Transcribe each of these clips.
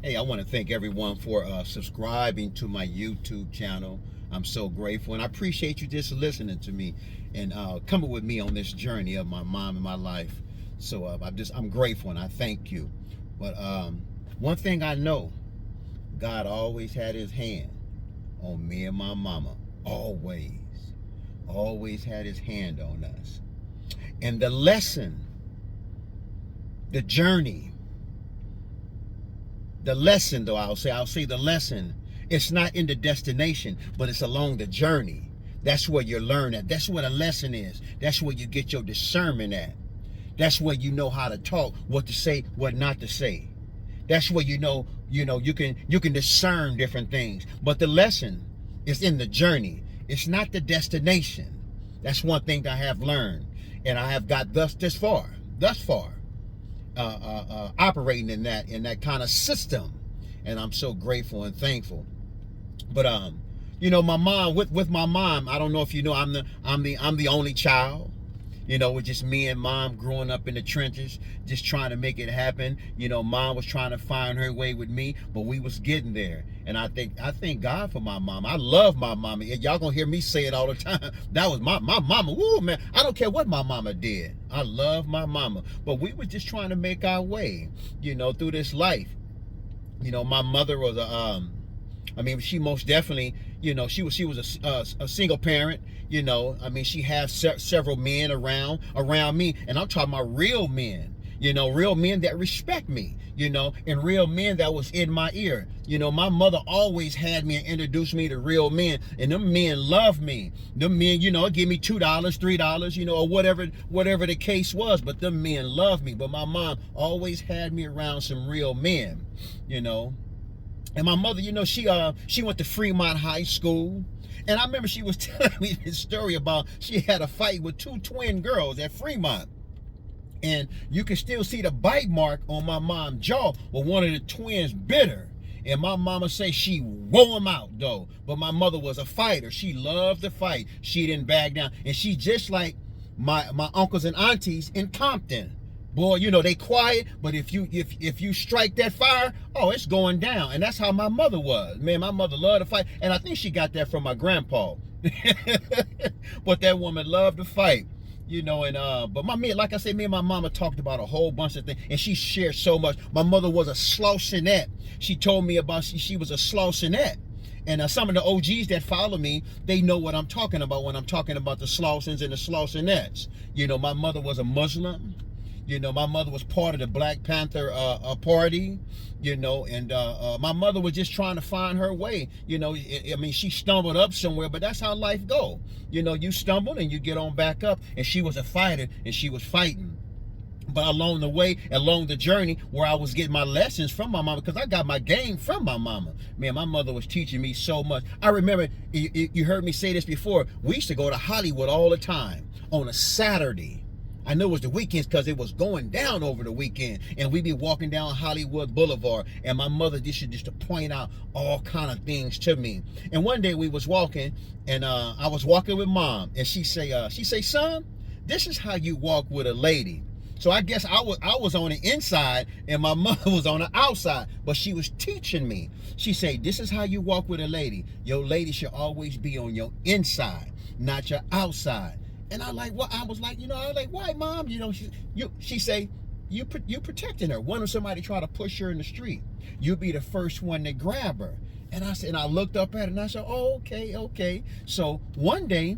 Hey, I want to thank everyone for subscribing to my YouTube channel. I'm so grateful, and I appreciate you just listening to me and coming with me on this journey of my mom and my life. So I'm grateful, and I thank you. But one thing I know, God always had His hand on me and my mama. Always had His hand on us. And the lesson, the journey, the lesson, though, I'll say the lesson, it's not in the destination, but it's along the journey. That's where you learn at. That's where the lesson is. That's where you get your discernment at. That's where you know how to talk, what to say, what not to say. That's where you know you can discern different things. But the lesson is in the journey. It's not the destination. That's one thing that I have learned, and I have got thus far. Operating in that kind of system, and I'm so grateful and thankful. But my mom, with my mom, I don't know if you know, I'm the only child. With just me and mom growing up in the trenches, just trying to make it happen. Mom was trying to find her way with me, but we was getting there. And I thank God for my mom. I love my mama. Y'all gonna hear me say it all the time. That was my mama. Woo, man. I don't care what my mama did. I love my mama. But we were just trying to make our way, through this life. My mother was she most definitely, she was a single parent. She had several men around me, and I'm talking about real men. Real men that respect me. And real men that was in my ear. My mother always had me and introduced me to real men, and them men loved me. Them men, give me $2, $3, or whatever the case was. But them men loved me. But my mom always had me around some real men. And my mother, she went to Fremont High School. And I remember she was telling me this story about she had a fight with two twin girls at Fremont. And you can still see the bite mark on my mom's jaw where one of the twins bit her. And my mama say she wore him out, though. But my mother was a fighter. She loved to fight. She didn't back down. And she just like my uncles and aunties in Compton. Boy, they quiet, but if you strike that fire, oh, it's going down. And that's how my mother was. Man, my mother loved to fight, and I think she got that from my grandpa. But that woman loved to fight, but like I said, me and my mama talked about a whole bunch of things, and she shared so much. My mother was a Slausinette. She told me about she was a Slausinette. And some of the OGs that follow me, they know what I'm talking about when I'm talking about the Slausins and the Slausinettes. My mother was a Muslim. My mother was part of the Black Panther party, and my mother was just trying to find her way. She stumbled up somewhere, but that's how life go. You stumble and you get on back up, and she was a fighter, and she was fighting. But along the way, along the journey, where I was getting my lessons from my mama, because I got my game from my mama. Man, my mother was teaching me so much. I remember, you heard me say this before, we used to go to Hollywood all the time on a Saturday. I know it was the weekends because it was going down over the weekend, and we'd be walking down Hollywood Boulevard, and my mother used to point out all kind of things to me. And one day we was walking, and I was walking with mom, and she say, son, this is how you walk with a lady. So I guess I was on the inside, and my mother was on the outside, but she was teaching me. She said, this is how you walk with a lady. Your lady should always be on your inside, not your outside. And I was like, why, Mom? She say, you protecting her. When somebody try to push her in the street, you be the first one to grab her. And I looked up at her, and I said, oh, okay. So one day,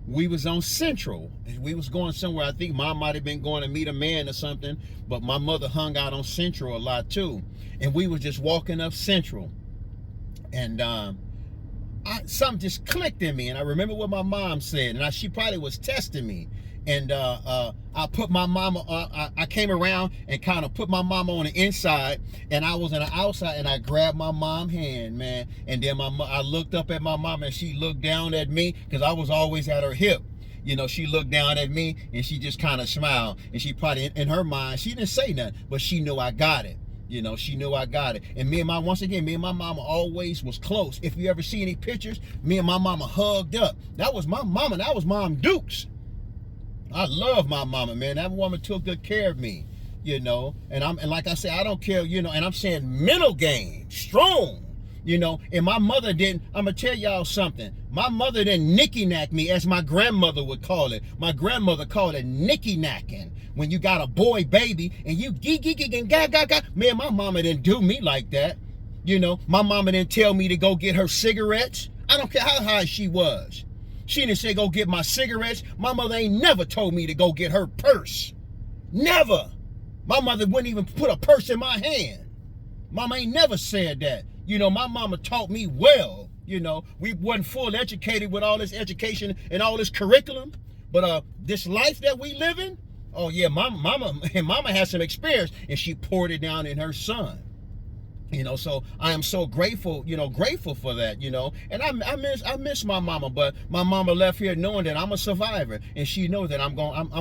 we was on Central. We was going somewhere. I think Mom might have been going to meet a man or something, but my mother hung out on Central a lot too. And we was just walking up Central, and something just clicked in me, and I remember what my mom said, and she probably was testing me. And I put my mama, I came around and kind of put my mama on the inside, and I was on the outside, and I grabbed my mom's hand, man. And then I looked up at my mama, and she looked down at me, because I was always at her hip. She looked down at me, and she just kind of smiled, and she probably, in her mind, she didn't say nothing, but she knew I got it. She knew I got it. And me and my mama always was close. If you ever see any pictures, me and my mama hugged up. That was my mama. That was Mom Dukes. I love my mama, man. That woman took good care of me. you know. And like I said, I don't care, you know, and I'm saying mental game, strong, you know. And my mother didn't, I'm gonna tell y'all something. My mother didn't nicky-knack me, as my grandmother would call it. My grandmother called it nicky-knacking. When you got a boy baby and you gee and ga. Man, my mama didn't do me like that. You know, my mama didn't tell me to go get her cigarettes. I don't care how high she was. She didn't say go get my cigarettes. My mother ain't never told me to go get her purse. Never. My mother wouldn't even put a purse in my hand. Mama ain't never said that. You know, my mama taught me well. You know, we wasn't full educated with all this education and all this curriculum. But this life that we live in, oh yeah, mama has some experience, and she poured it down in her son. You know, so I am so grateful, you know, grateful for that, you know. And I miss my mama, but my mama left here knowing that I'm a survivor, and she knows that I'm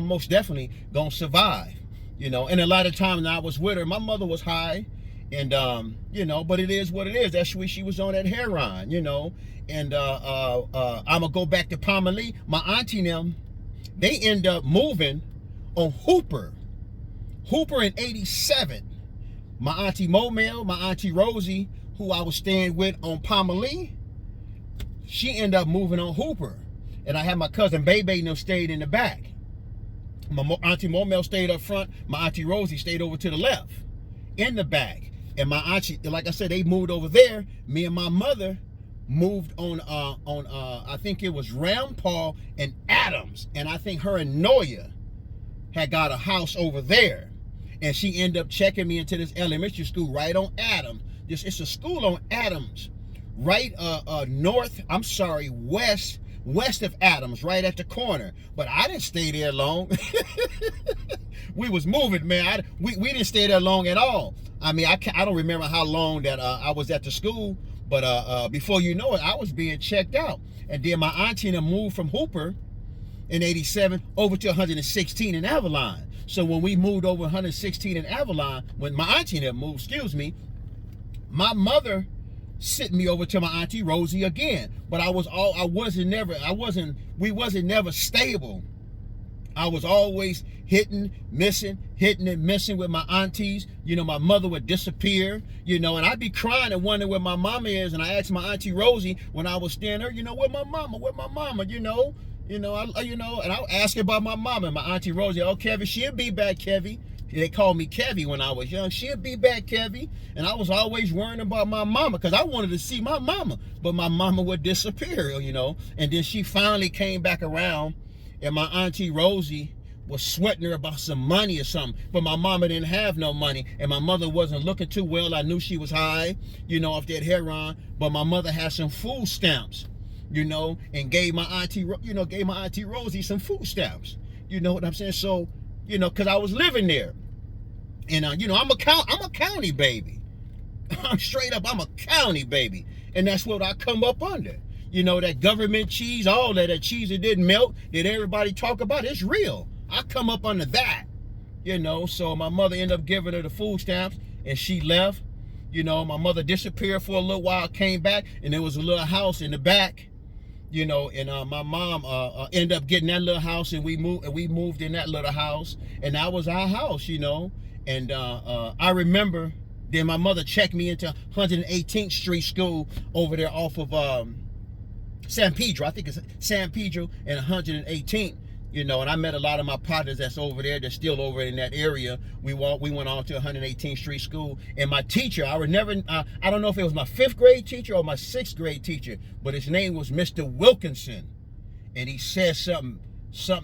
most definitely gonna survive, you know. And a lot of times when I was with her, my mother was high, and you know, but it is what it is. That's why she was on that heroin, you know. And I'm gonna go back to Pomalee. My auntie and them, they end up moving on Hooper in '87. My auntie Momel, my auntie Rosie, who I was staying with on Pomalee, she ended up moving on Hooper. And I had my cousin Bebe and them stayed in the back. My auntie Momel stayed up front. My auntie Rosie stayed over to the left, in the back. And my auntie, like I said, they moved over there. Me and my mother moved on I think it was Rampaul and Adams. And I think her and Noya had got a house over there. And she ended up checking me into this elementary school right on Adams. It's a school on Adams, right west of Adams, right at the corner. But I didn't stay there long. We was moving, man. We didn't stay there long at all. I mean, I don't remember how long that I was at the school, but before you know it, I was being checked out. And then my auntie and them moved from Hooper in '87 over to 116 in Avalon. So when we moved over 116 in Avalon, when my auntie and them moved, excuse me, my mother sent me over to my auntie Rosie again. But we wasn't never stable. I was always hitting and missing with my aunties. You know, my mother would disappear, you know, and I'd be crying and wondering where my mama is. And I asked my auntie Rosie when I was staying there, you know, where my mama, you know. And I'll ask about my mama. And my auntie Rosie, oh, Kevin, she'll be back, Kevy. They called me Kevy when I was young. She'll be back, Kevy. And I was always worrying about my mama because I wanted to see my mama. But my mama would disappear, you know. And then she finally came back around, and my auntie Rosie was sweating her about some money or something. But my mama didn't have no money, and my mother wasn't looking too well. I knew she was high, you know, off that heroin. But my mother had some food stamps, you know, and gave my auntie Rosie some food stamps. You know what I'm saying? So, you know, because I was living there. And, you know, I'm a county baby. I'm straight up, I'm a county baby. And that's what I come up under. You know, that government cheese, all that cheese that didn't melt, that everybody talk about, it's real. I come up under that, you know. So my mother ended up giving her the food stamps, and she left. You know, my mother disappeared for a little while, came back, and there was a little house in the back. You know, and my mom ended up getting that little house, and we moved in that little house, and that was our house, you know. And I remember then my mother checked me into 118th Street School over there off of San Pedro. I think it's San Pedro and 118th. You know, and I met a lot of my partners that's over there. They're still over in that area. We went on to 118th Street School. And my teacher, I don't know if it was my 5th grade teacher or my 6th grade teacher, but his name was Mr. Wilkinson. And he said something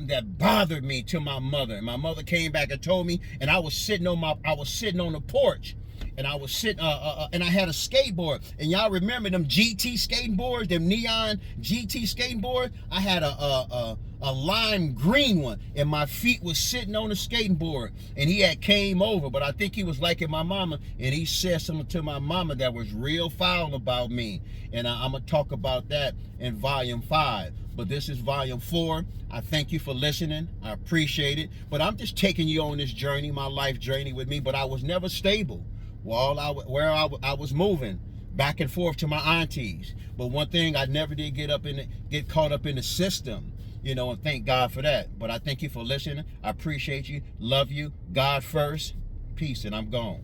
that bothered me to my mother. And my mother came back and told me, and I was sitting on the porch. And I was sitting, and I had a skateboard. And y'all remember them GT skateboards, them neon GT skateboards? I had a lime green one, and my feet was sitting on the skateboard. And he had came over, but I think he was liking my mama, and he said something to my mama that was real foul about me. And I'm gonna talk about that in volume 5. But this is volume 4. I thank you for listening. I appreciate it. But I'm just taking you on this journey, my life journey with me. But I was never stable. Well, I was moving back and forth to my aunties. But one thing, I never did get caught up in the system, you know, and thank God for that. But I thank you for listening. I appreciate you. Love you. God first. Peace, and I'm gone.